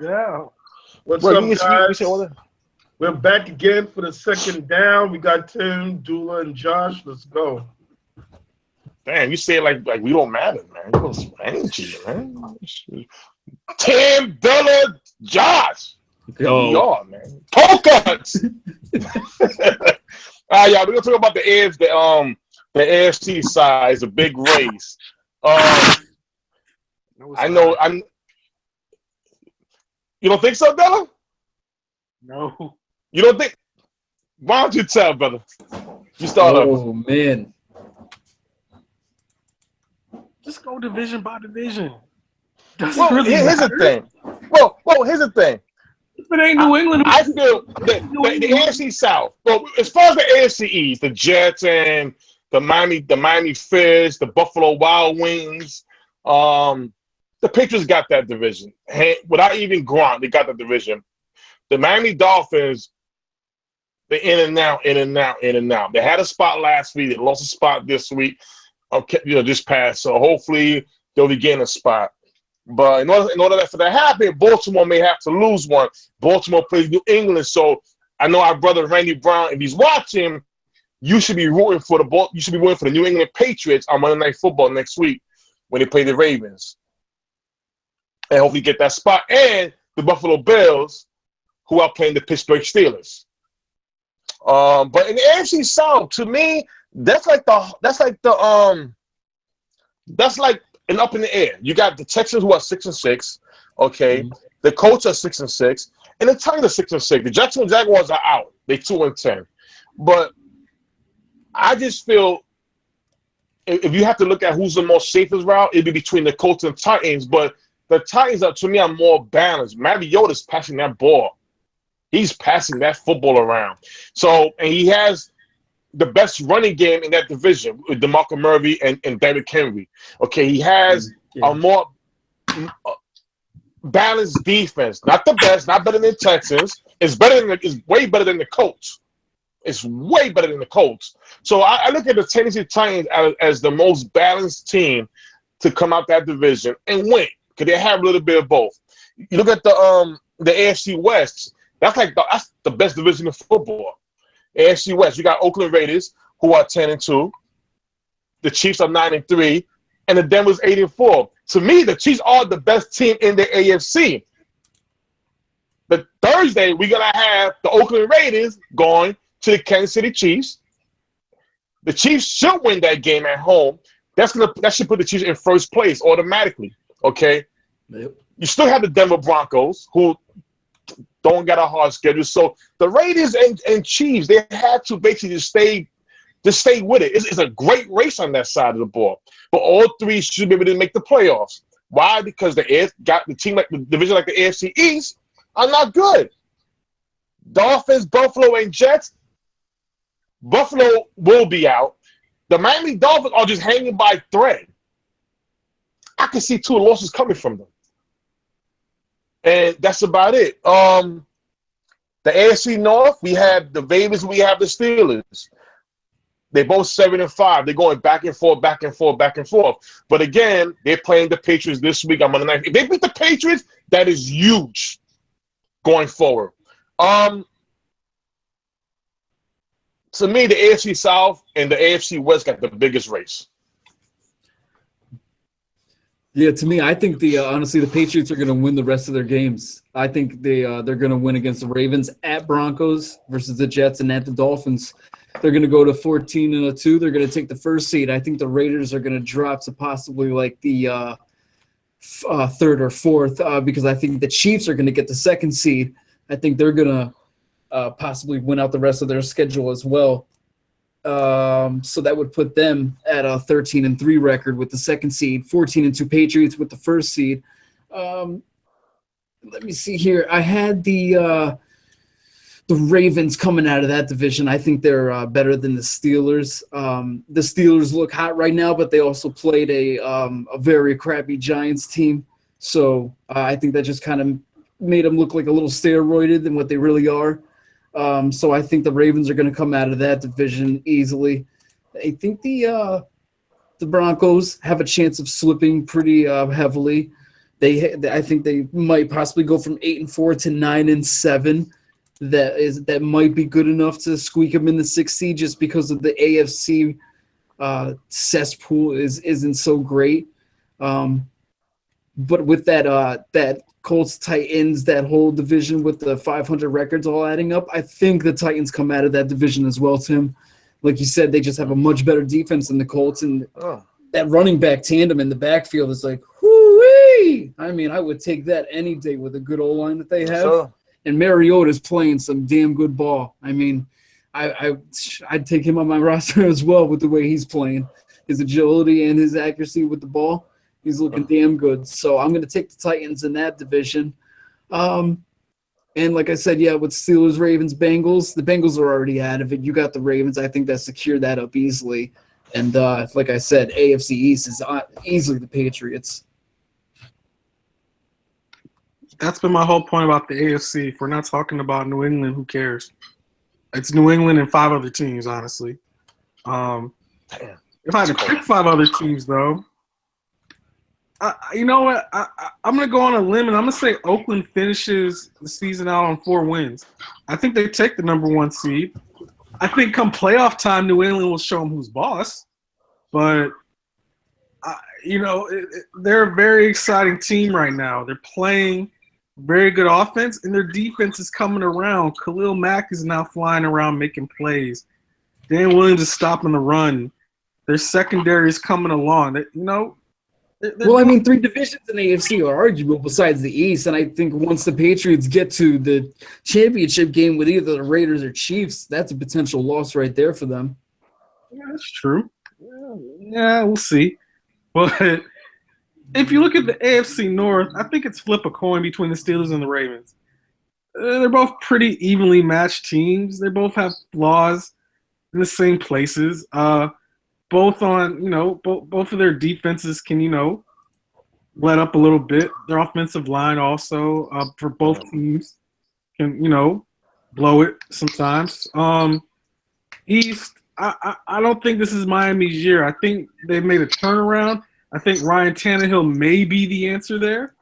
Yeah. What's Bro, up, you guys? say all that? We're back again for the second down. We got Tim, Dula, and Josh. Let's go. Damn, you say it like we don't matter, man. You don't energy, man. Tim, Dilla, Josh. We Yo. are, man. Pokemon's. All right, y'all. We're gonna talk about the AFC side. It's a big race. No, it's I know. not. You don't think so, Dilla? No. You don't think? Why don't you tell, brother? You start off. Oh man. Just go division by division. Doesn't Well, really here's the matter. thing. Well, here's the thing. If it ain't New England, I feel that the AFC South. Well, as far as the AFC East, the Jets and the Miami Fish, the Buffalo Wild Wings, the Patriots got that division. Without even Gronk, they got the division. The Miami Dolphins, they're in and out, in and out, in and out. They had a spot last week. They lost a spot this week. Okay, this past. So hopefully they'll regain a spot. But in order for that to happen, Baltimore may have to lose one. Baltimore plays New England, so I know our brother Randy Brown, if he's watching, you should be rooting for the New England Patriots on Monday Night Football next week when they play the Ravens, and hopefully get that spot. And the Buffalo Bills, who are playing the Pittsburgh Steelers. But in the AFC South, to me, that's like and up in the air. You got the Texans who are 6-6. Okay. Mm-hmm. The Colts are 6-6. And the Titans are 6-6. The Jacksonville Jaguars are out. They 2-10. But I just feel if you have to look at who's the most safest route, it'd be between the Colts and Titans. But the Titans are, to me, are more balanced. Mariota's passing that ball. He's passing that football around. So, and he has the best running game in that division with DeMarco Murray and Derrick Henry. Okay, he has a more balanced defense. Not the best, not better than Texans. It's way better than the Colts. It's way better than the Colts. So I look at the Tennessee Titans as the most balanced team to come out that division and win because they have a little bit of both. You look at the AFC West. That's the best division of football. AFC West, you got Oakland Raiders, who are 10-2. The Chiefs are 9-3, and the Denver's 8-4. To me, the Chiefs are the best team in the AFC. But Thursday, we're gonna have the Oakland Raiders going to the Kansas City Chiefs. The Chiefs should win that game at home. That should put the Chiefs in first place automatically. Okay. Yep. You still have the Denver Broncos, who don't get a hard schedule. So the Raiders and Chiefs, they had to basically just stay with it. It's a great race on that side of the ball. But all three should be able to make the playoffs. Why? Because the team like the division like the AFC East are not good. Dolphins, Buffalo, and Jets. Buffalo will be out. The Miami Dolphins are just hanging by thread. I can see 2 losses coming from them. And that's about it. The AFC North, we have the Ravens, we have the Steelers. They're both 7-5. They're going back and forth, back and forth, back and forth. But again, they're playing the Patriots this week on Monday night. If they beat the Patriots, that is huge going forward. To me, the AFC South and the AFC West got the biggest race. Yeah, to me, I think honestly the Patriots are going to win the rest of their games. I think they're going to win against the Ravens at Broncos versus the Jets and at the Dolphins. They're going to go to 14-2. They're going to take the first seed. I think the Raiders are going to drop to possibly like the third or fourth because I think the Chiefs are going to get the second seed. I think they're going to possibly win out the rest of their schedule as well. So that would put them at a 13-3 record with the second seed, 14-2 Patriots with the first seed. Let me see here. I had the Ravens coming out of that division. I think they're better than the Steelers. The Steelers look hot right now, but they also played a very crappy Giants team. So I think that just kind of made them look like a little steroided than what they really are. So I think the Ravens are going to come out of that division easily. I think the Broncos have a chance of slipping pretty heavily. I think they might possibly go from 8-4 to 9-7. That might be good enough to squeak them in the 6th seed just because of the AFC cesspool isn't so great. But with that Colts, Titans, that whole division with the 500 records all adding up, I think the Titans come out of that division as well, Tim. Like you said, they just have a much better defense than the Colts, and that running back tandem in the backfield is like, whoo-wee! I mean, I would take that any day with a good O-line that they have. Sure. And Mariota's playing some damn good ball. I mean, I'd take him on my roster as well with the way he's playing. His agility and his accuracy with the ball, he's looking damn good. So I'm going to take the Titans in that division. And like I said, with Steelers, Ravens, Bengals, the Bengals are already out of it. You got the Ravens. I think that secured that up easily. And like I said, AFC East is easily the Patriots. That's been my whole point about the AFC. If we're not talking about New England, who cares? It's New England and 5 other teams, honestly. If I had to pick 5 other teams, though, you know what? I'm going to go on a limb, and I'm going to say Oakland finishes the season out on 4 wins. I think they take the number 1 seed. I think come playoff time, New England will show them who's boss. But, they're a very exciting team right now. They're playing very good offense, and their defense is coming around. Khalil Mack is now flying around making plays. Dan Williams is stopping the run. Their secondary is coming along. Well, I mean, 3 divisions in the AFC are arguable besides the East, and I think once the Patriots get to the championship game with either the Raiders or Chiefs, that's a potential loss right there for them. Yeah, that's true. Yeah, we'll see. But if you look at the AFC North, I think it's flip a coin between the Steelers and the Ravens. They're both pretty evenly matched teams. They both have flaws in the same places. Both on, both of their defenses can, let up a little bit. Their offensive line also for both teams can, blow it sometimes. East, I don't think this is Miami's year. I think they've made a turnaround. I think Ryan Tannehill may be the answer there,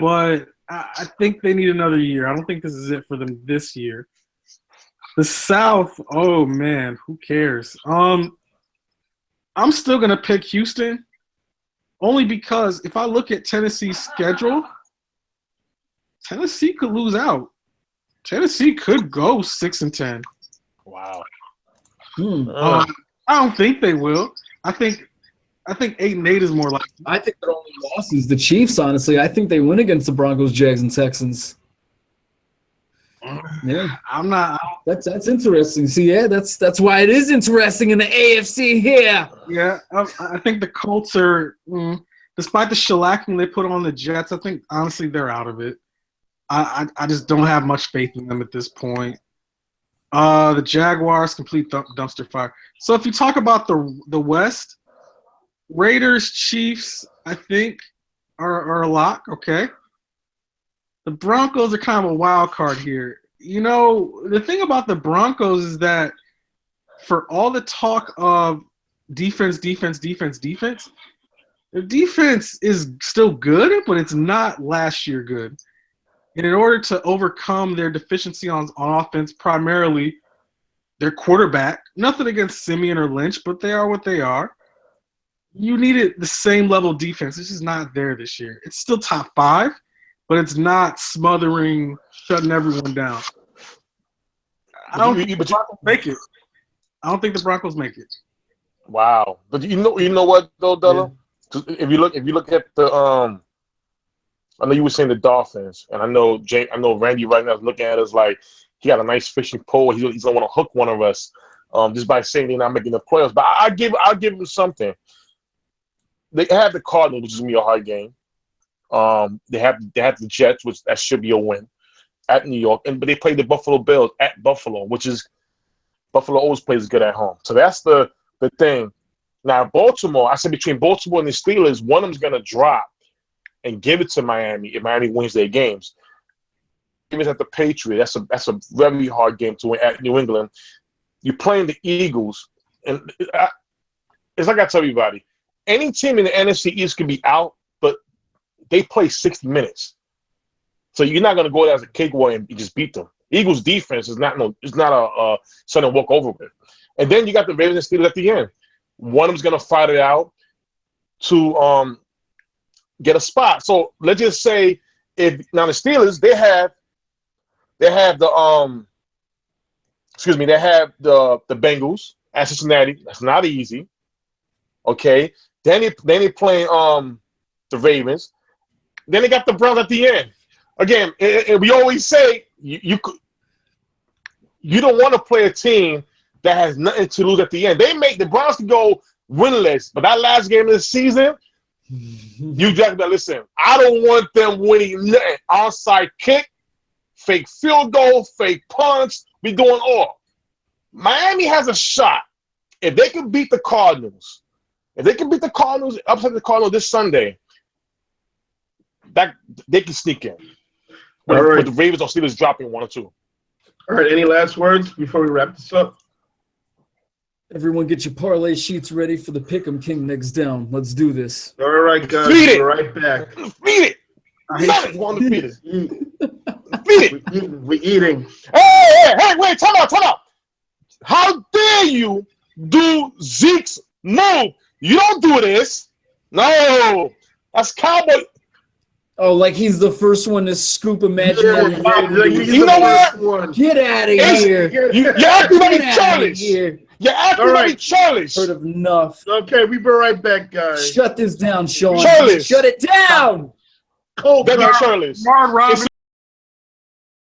but I think they need another year. I don't think this is it for them this year. The South, oh man, who cares? I'm still gonna pick Houston, only because if I look at Tennessee's schedule, Tennessee could lose out. Tennessee could go 6-10. Wow. I don't think they will. I think 8-8 is more likely. I think their only loss is the Chiefs, honestly. I think they win against the Broncos, Jags, and Texans. Yeah. I'm not. That's interesting. See, that's why it is interesting in the AFC here. Yeah, I think the Colts are, despite the shellacking they put on the Jets, I think, honestly, they're out of it. I just don't have much faith in them at this point. The Jaguars, complete dumpster fire. So if you talk about the West, Raiders, Chiefs, I think, are a lock, okay? The Broncos are kind of a wild card here. The thing about the Broncos is that for all the talk of defense, their defense is still good, but it's not last year good. And in order to overcome their deficiency on offense, primarily their quarterback, nothing against Simeon or Lynch, but they are what they are. You needed the same level of defense. It's just not there this year. It's still top 5, but it's not smothering, shutting everyone down. I don't think the Broncos make it. I don't think the Broncos make it. Wow. But you know what though, Della? Yeah. If you look at the I know you were saying the Dolphins, and I know Randy right now is looking at us like he got a nice fishing pole. He's gonna want to hook one of us just by saying they're not making the playoffs. But I'll give him something. They have the Cardinals, which is gonna be a hard game. They have the Jets, which that should be a win at New York, but they play the Buffalo Bills at Buffalo, which is Buffalo always plays good at home. So that's the thing. Now Baltimore, I said between Baltimore and the Steelers, one of them's gonna drop and give it to Miami if Miami wins their games. Even at the Patriots, that's a very hard game to win at New England. You're playing the Eagles, and it's like I tell everybody, any team in the NFC East can be out, but they play 60 minutes. So you're not going to go there as a cakewalk and just beat them. Eagles defense is not a sudden walk over with. And then you got the Ravens and Steelers at the end. One of them's going to fight it out to get a spot. So let's just say if now the Steelers they have the Bengals at Cincinnati. That's not easy. Okay. Then they playing the Ravens. Then they got the Browns at the end. Again, we always say you don't want to play a team that has nothing to lose at the end. They make the Browns can go winless, but that last game of the season, you just listen. I don't want them winning nothing. Onside kick, fake field goal, fake punch. We going all. Miami has a shot if they can beat the Cardinals. If they can beat the Cardinals, upset the Cardinals this Sunday, that they can sneak in. With the Ravens or Steelers dropping 1 or 2. All right. Any last words before we wrap this up? Everyone get your parlay sheets ready for the Pick'em King next down. Let's do this. All right, guys. Feed it. We're right back. Feed it. I Want to feed it. Feed it. We're eating. Hey, wait, time out. How dare you do Zeke's move? You don't do this. No. That's Cowboy. Oh, like he's the first one to scoop imaginary. You know what? Get out of here. You're acting like it's childish. Here. You're acting like it's childish. Heard of enough. Okay, we'll be right back, guys. Shut this down, Sean. Childish. Shut it down. Cold. That'd be childish. Ron Robinson.